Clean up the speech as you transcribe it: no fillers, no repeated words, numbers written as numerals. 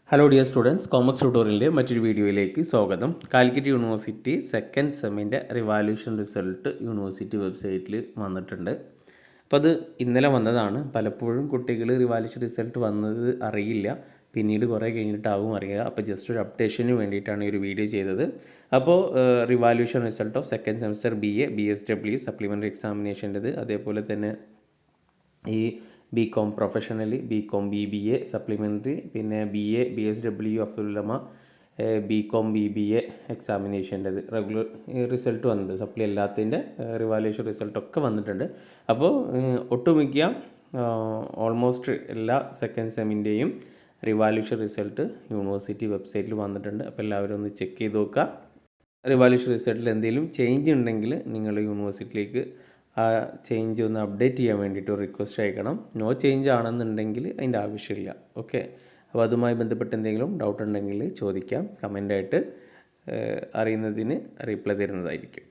Hello dear students, commerce ട്യൂട്ടോറിയലിൻ്റെ മറ്റൊരു വീഡിയോയിലേക്ക് സ്വാഗതം. കാലിക്കറ്റ് യൂണിവേഴ്സിറ്റി സെക്കൻഡ് സെമ്മിൻ്റെ റിവാല്യൂഷൻ റിസൾട്ട് യൂണിവേഴ്സിറ്റി വെബ്സൈറ്റിൽ വന്നിട്ടുണ്ട്. അപ്പോൾ അത് ഇന്നലെ വന്നതാണ്. പലപ്പോഴും കുട്ടികൾ റിവാല്യൂഷൻ റിസൾട്ട് വന്നത് അറിയില്ല, പിന്നീട് കുറേ കഴിഞ്ഞിട്ടാവും അറിയുക. അപ്പോൾ ജസ്റ്റ് ഒരു അപ്ഡേഷന് വേണ്ടിയിട്ടാണ് ഈ ഒരു വീഡിയോ ചെയ്തത്. അപ്പോൾ revaluation result of second semester BA BSW supplementary എക്സാമിനേഷൻ്റെത്, അതേപോലെ തന്നെ ഈ BCom professionally, BCom BBA supplementary, പിന്നെ BA BSW അബ്ദുൽ BCom BBA എക്സാമിനേഷൻ്റെത് റെഗുലർ റിസൾട്ട് വന്നത്, സപ്ലി അല്ലാത്തതിൻ്റെ റിവാല്യൂഷൻ റിസൾട്ടൊക്കെ വന്നിട്ടുണ്ട്. അപ്പോൾ ഒട്ടുമിക്ക ഓൾമോസ്റ്റ് എല്ലാ സെക്കൻഡ് സെമ്മിൻ്റെയും റിവാല്യൂഷൻ റിസൾട്ട് യൂണിവേഴ്സിറ്റി വെബ്സൈറ്റിൽ വന്നിട്ടുണ്ട്. അപ്പോൾ എല്ലാവരും ഒന്ന് ചെക്ക് ചെയ്ത് നോക്കുക. റിവാല്യൂഷൻ റിസൾട്ടിൽ എന്തെങ്കിലും ചേഞ്ച് ഉണ്ടെങ്കിൽ നിങ്ങൾ യൂണിവേഴ്സിറ്റിയിലേക്ക് ആ ചേഞ്ച് ഒന്ന് അപ്ഡേറ്റ് ചെയ്യാൻ വേണ്ടിയിട്ട് ഒരു റിക്വസ്റ്റ് അയക്കണം. നോ ചേഞ്ച് ആണെന്നുണ്ടെങ്കിൽ അതിൻ്റെ ആവശ്യമില്ല. ഓക്കെ, അപ്പോൾ അതുമായി ബന്ധപ്പെട്ട് എന്തെങ്കിലും ഡൗട്ട് ഉണ്ടെങ്കിൽ ചോദിക്കാം. കമൻ്റായിട്ട് അറിയുന്നതിന് റിപ്ലൈ തരുന്നതായിരിക്കും.